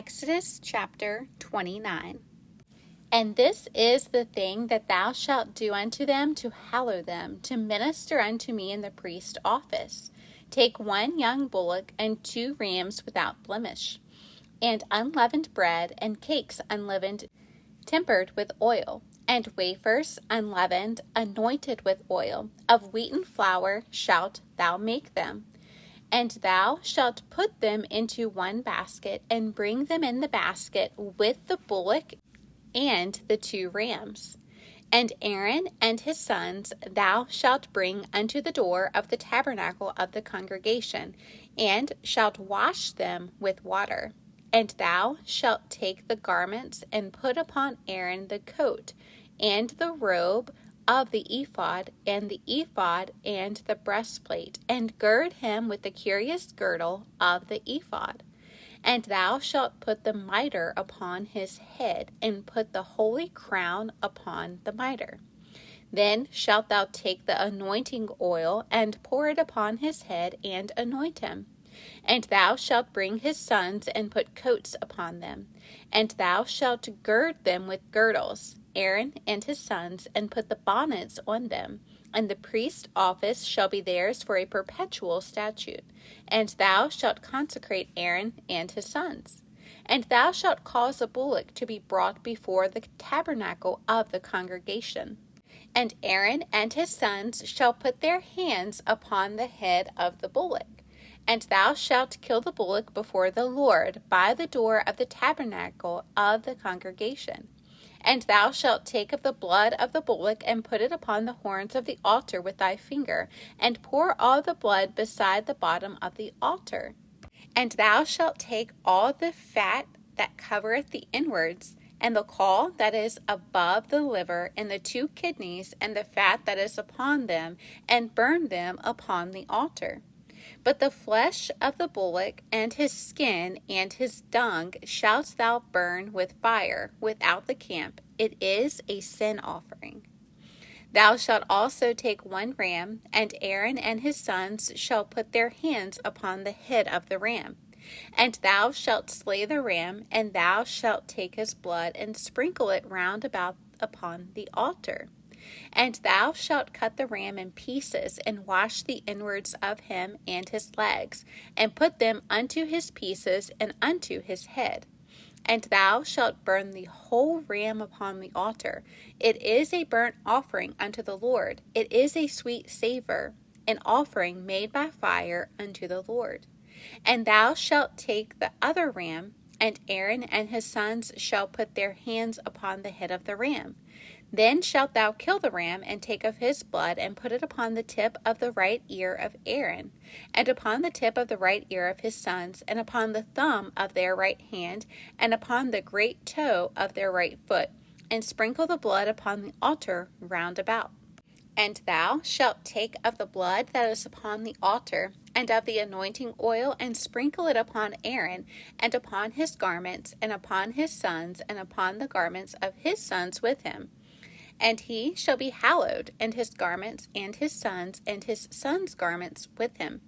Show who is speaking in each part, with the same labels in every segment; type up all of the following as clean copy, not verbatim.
Speaker 1: Exodus chapter 29. And this is the thing that thou shalt do unto them to hallow them, to minister unto me in the priest office. Take 1 young bullock and 2 rams without blemish, and unleavened bread, and cakes unleavened, tempered with oil, and wafers unleavened, anointed with oil. Of wheaten flour shalt thou make them. And thou shalt put them into 1 basket, and bring them in the basket with the bullock and the 2 rams. And Aaron and his sons thou shalt bring unto the door of the tabernacle of the congregation, and shalt wash them with water. And thou shalt take the garments, and put upon Aaron the coat, and the robe of the ephod, and the breastplate, and gird him with the curious girdle of the ephod. And thou shalt put the mitre upon his head, and put the holy crown upon the mitre. Then shalt thou take the anointing oil, and pour it upon his head, and anoint him. And thou shalt bring his sons, and put coats upon them. And thou shalt gird them with girdles, Aaron and his sons, and put the bonnets on them. And the priest's office shall be theirs for a perpetual statute. And thou shalt consecrate Aaron and his sons. And thou shalt cause a bullock to be brought before the tabernacle of the congregation. And Aaron and his sons shall put their hands upon the head of the bullock. And thou shalt kill the bullock before the Lord by the door of the tabernacle of the congregation. And thou shalt take of the blood of the bullock, and put it upon the horns of the altar with thy finger, and pour all the blood beside the bottom of the altar. And thou shalt take all the fat that covereth the inwards, and the caul that is above the liver, and the 2 kidneys, and the fat that is upon them, and burn them upon the altar. But the flesh of the bullock, and his skin, and his dung shalt thou burn with fire without the camp. It is a sin offering. Thou shalt also take 1 ram, and Aaron and his sons shall put their hands upon the head of the ram. And thou shalt slay the ram, and thou shalt take his blood, and sprinkle it round about upon the altar. And thou shalt cut the ram in pieces, and wash the inwards of him and his legs, and put them unto his pieces and unto his head. And thou shalt burn the whole ram upon the altar. It is a burnt offering unto the Lord. It is a sweet savour, an offering made by fire unto the Lord. And thou shalt take the other ram, and Aaron and his sons shall put their hands upon the head of the ram. Then shalt thou kill the ram, and take of his blood, and put it upon the tip of the right ear of Aaron, and upon the tip of the right ear of his sons, and upon the thumb of their right hand, and upon the great toe of their right foot, and sprinkle the blood upon the altar round about. And thou shalt take of the blood that is upon the altar, and of the anointing oil, and sprinkle it upon Aaron, and upon his garments, and upon his sons, and upon the garments of his sons with him. And he shall be hallowed, and his garments, and his sons' garments with him.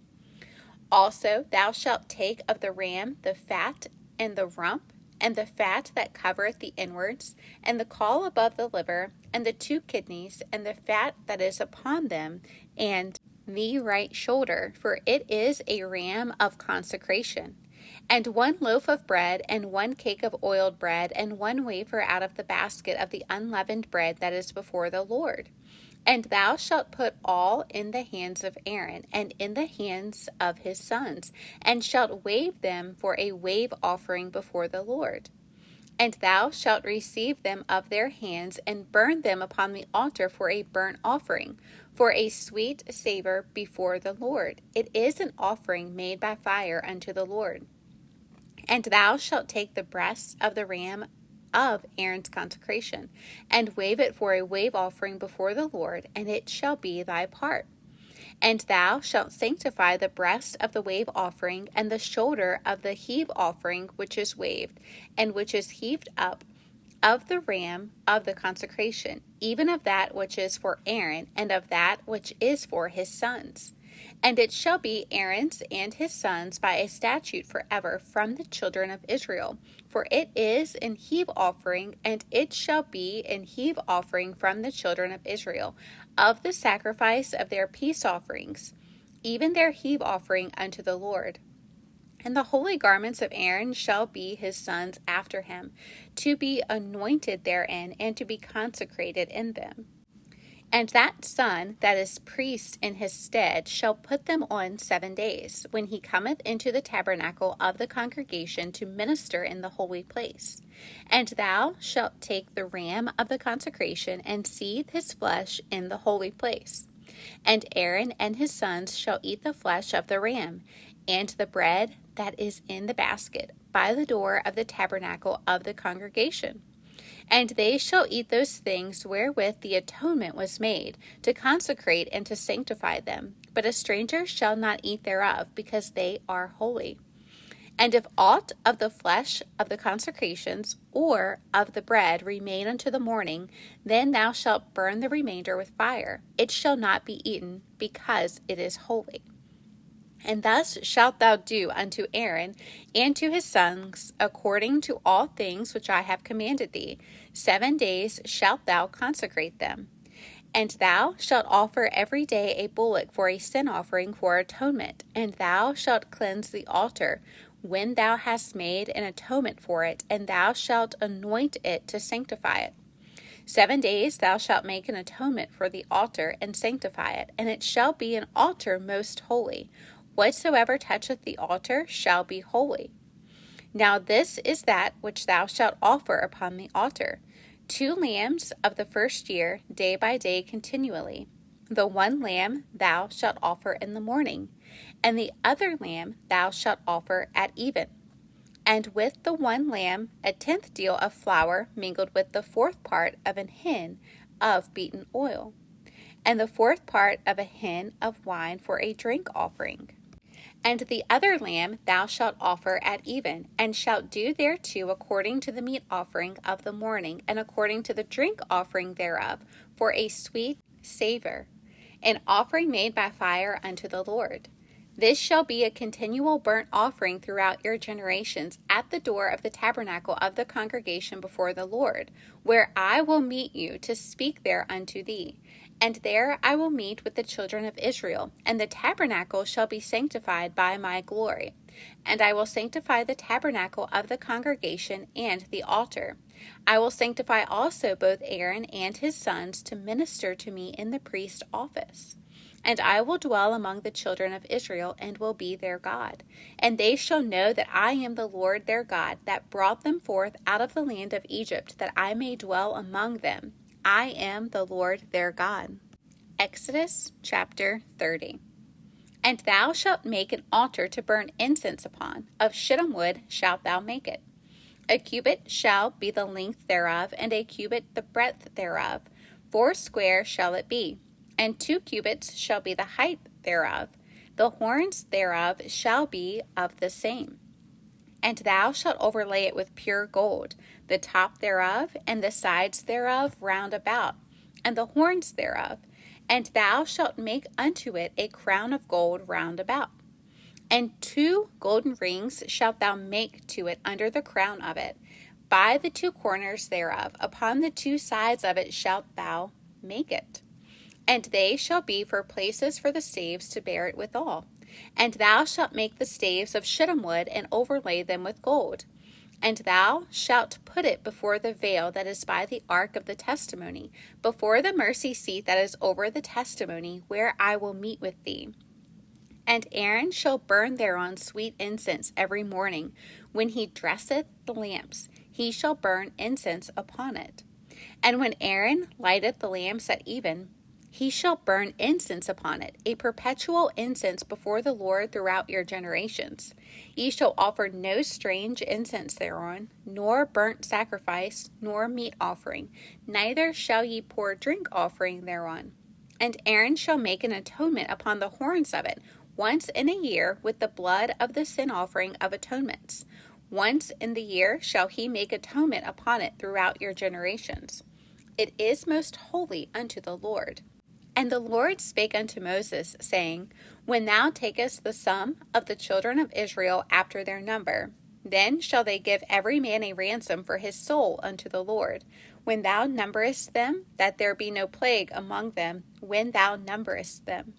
Speaker 1: Also thou shalt take of the ram the fat, and the rump, and the fat that covereth the inwards, and the caul above the liver, and the 2 kidneys, and the fat that is upon them, and the right shoulder, for it is a ram of consecration. And 1 loaf of bread, and 1 cake of oiled bread, and 1 wafer out of the basket of the unleavened bread that is before the Lord. And thou shalt put all in the hands of Aaron, and in the hands of his sons, and shalt wave them for a wave offering before the Lord. And thou shalt receive them of their hands, and burn them upon the altar for a burnt offering, for a sweet savour before the Lord. It is an offering made by fire unto the Lord. And thou shalt take the breast of the ram of Aaron's consecration, and wave it for a wave offering before the Lord, and it shall be thy part. And thou shalt sanctify the breast of the wave offering, and the shoulder of the heave offering which is waved, and which is heaved up, of the ram of the consecration, even of that which is for Aaron, and of that which is for his sons. And it shall be Aaron's and his sons by a statute forever from the children of Israel. For it is an heave offering, and it shall be an heave offering from the children of Israel, of the sacrifice of their peace offerings, even their heave offering unto the Lord. And the holy garments of Aaron shall be his sons after him, to be anointed therein, and to be consecrated in them. And that son that is priest in his stead shall put them on 7 days, when he cometh into the tabernacle of the congregation to minister in the holy place. And thou shalt take the ram of the consecration, and seethe his flesh in the holy place. And Aaron and his sons shall eat the flesh of the ram, and the bread that is in the basket, by the door of the tabernacle of the congregation. And they shall eat those things wherewith the atonement was made, to consecrate and to sanctify them. But a stranger shall not eat thereof, because they are holy. And if aught of the flesh of the consecrations or of the bread remain unto the morning, then thou shalt burn the remainder with fire. It shall not be eaten, because it is holy. And thus shalt thou do unto Aaron and to his sons, according to all things which I have commanded thee. 7 days shalt thou consecrate them. And thou shalt offer every day a bullock for a sin offering for atonement. And thou shalt cleanse the altar when thou hast made an atonement for it, and thou shalt anoint it to sanctify it. 7 days thou shalt make an atonement for the altar, and sanctify it, and it shall be an altar most holy. Whatsoever toucheth the altar shall be holy. Now this is that which thou shalt offer upon the altar: 2 lambs of the first year, day by day continually. The 1 lamb thou shalt offer in the morning, and the other lamb thou shalt offer at even. And with the 1 lamb 1/10 deal of flour mingled with the 4th part of an hin of beaten oil, and the 4th part of a hin of wine for a drink offering. And the other lamb thou shalt offer at even, and shalt do thereto according to the meat offering of the morning, and according to the drink offering thereof, for a sweet savour, an offering made by fire unto the Lord. This shall be a continual burnt offering throughout your generations at the door of the tabernacle of the congregation before the Lord, where I will meet you to speak there unto thee. And there I will meet with the children of Israel, and the tabernacle shall be sanctified by my glory. And I will sanctify the tabernacle of the congregation and the altar. I will sanctify also both Aaron and his sons to minister to me in the priest office. And I will dwell among the children of Israel, and will be their God. And they shall know that I am the Lord their God, that brought them forth out of the land of Egypt, that I may dwell among them. I am the Lord their God. Exodus chapter 30. And thou shalt make an altar to burn incense upon. Of shittim wood shalt thou make it. 1 cubit shall be the length thereof, and 1 cubit the breadth thereof. 4 square shall it be, and 2 cubits shall be the height thereof. The horns thereof shall be of the same. And thou shalt overlay it with pure gold, the top thereof, and the sides thereof round about, and the horns thereof. And thou shalt make unto it a crown of gold round about. And 2 golden rings shalt thou make to it under the crown of it, by the 2 corners thereof. Upon the 2 sides of it shalt thou make it. And they shall be for places for the staves to bear it withal. And thou shalt make the staves of shittim wood, and overlay them with gold. And thou shalt put it before the veil that is by the ark of the testimony, before the mercy seat that is over the testimony, where I will meet with thee. And Aaron shall burn thereon sweet incense every morning. When he dresseth the lamps, he shall burn incense upon it. And when Aaron lighteth the lamps at even, he shall burn incense upon it, a perpetual incense before the Lord throughout your generations. Ye shall offer no strange incense thereon, nor burnt sacrifice, nor meat offering, neither shall ye pour drink offering thereon. And Aaron shall make an atonement upon the horns of it, once in a year, with the blood of the sin offering of atonements. Once in the year shall he make atonement upon it throughout your generations. It is most holy unto the Lord. And the Lord spake unto Moses, saying, When thou takest the sum of the children of Israel after their number, then shall they give every man a ransom for his soul unto the Lord, when thou numberest them, that there be no plague among them, when thou numberest them.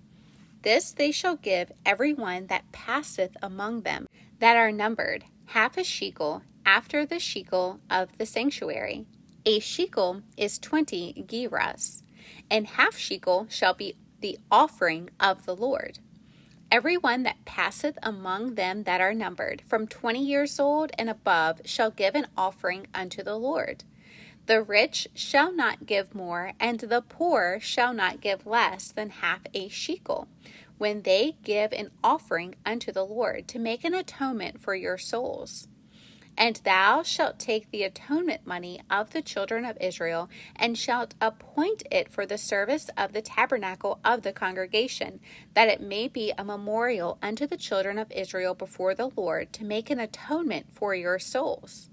Speaker 1: This they shall give every one that passeth among them, that are numbered, half a shekel, after the shekel of the sanctuary. A shekel is 20 gerahs, and half shekel shall be the offering of the Lord. Every one that passeth among them that are numbered, from 20 years old and above, shall give an offering unto the Lord. The rich shall not give more, and the poor shall not give less than half a shekel, when they give an offering unto the Lord, to make an atonement for your souls. And thou shalt take the atonement money of the children of Israel, and shalt appoint it for the service of the tabernacle of the congregation, that it may be a memorial unto the children of Israel before the Lord, to make an atonement for your souls.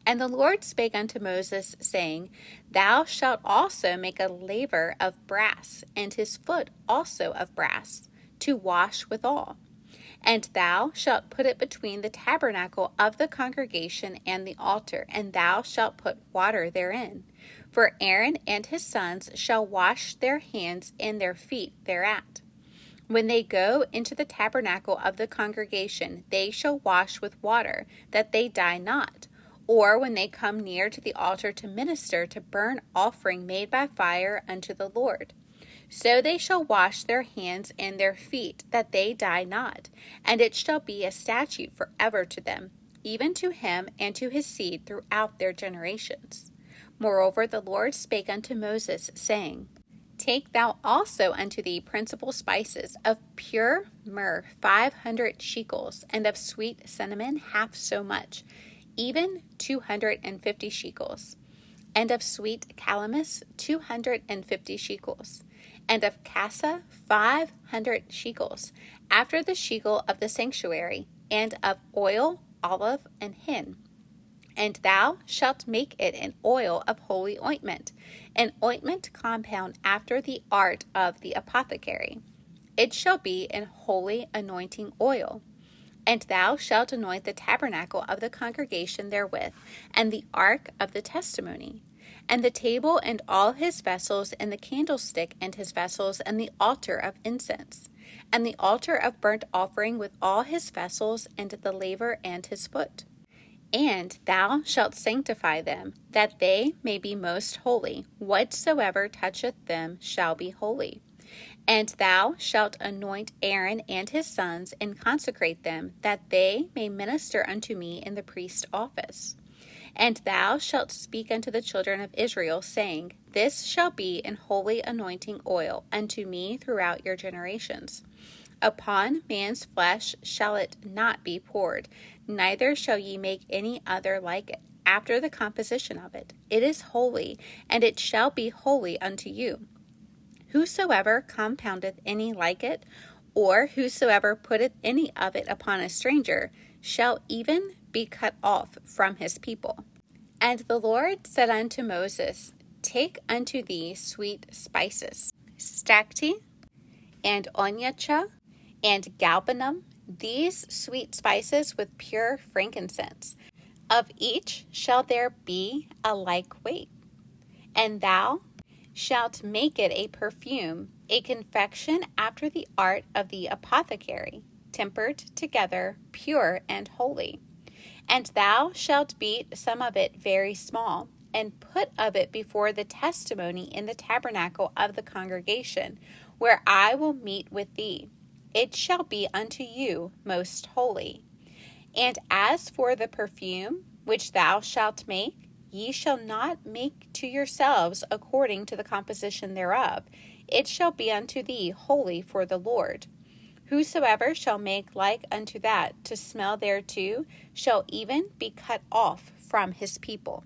Speaker 1: And the Lord spake unto Moses, saying, Thou shalt also make a laver of brass, and his foot also of brass, to wash withal. And thou shalt put it between the tabernacle of the congregation and the altar, and thou shalt put water therein. For Aaron and his sons shall wash their hands and their feet thereat. When they go into the tabernacle of the congregation, they shall wash with water, that they die not. Or when they come near to the altar to minister to burnt offering made by fire unto the Lord. So they shall wash their hands and their feet, that they die not. And it shall be a statute forever to them, even to him and to his seed throughout their generations. Moreover, the Lord spake unto Moses, saying, Take thou also unto thee principal spices, of pure myrrh 500 shekels, and of sweet cinnamon half so much, even 250 shekels, and of sweet calamus 250 shekels, and of cassa 500 shekels, after the shekel of the sanctuary, and of oil, olive, and hin. And thou shalt make it an oil of holy ointment, an ointment compound after the art of the apothecary. It shall be an holy anointing oil. And thou shalt anoint the tabernacle of the congregation therewith, and the ark of the testimony, and the table and all his vessels, and the candlestick and his vessels, and the altar of incense, and the altar of burnt offering with all his vessels, and the laver and his foot. And thou shalt sanctify them, that they may be most holy. Whatsoever toucheth them shall be holy. And thou shalt anoint Aaron and his sons, and consecrate them, that they may minister unto me in the priest's office. And thou shalt speak unto the children of Israel, saying, This shall be an holy anointing oil unto me throughout your generations. Upon man's flesh shall it not be poured, neither shall ye make any other like it, after the composition of it. It is holy, and it shall be holy unto you. Whosoever compoundeth any like it, or whosoever putteth any of it upon a stranger, shall even be cut off from his people. And the Lord said unto Moses, Take unto thee sweet spices, stacte, and onycha, and galbanum, these sweet spices with pure frankincense. Of each shall there be a like weight. And thou shalt make it a perfume, a confection after the art of the apothecary, tempered together, pure and holy. And thou shalt beat some of it very small, and put of it before the testimony in the tabernacle of the congregation, where I will meet with thee. It shall be unto you most holy. And as for the perfume which thou shalt make, ye shall not make to yourselves according to the composition thereof. It shall be unto thee holy for the Lord. Whosoever shall make like unto that to smell thereto shall even be cut off from his people.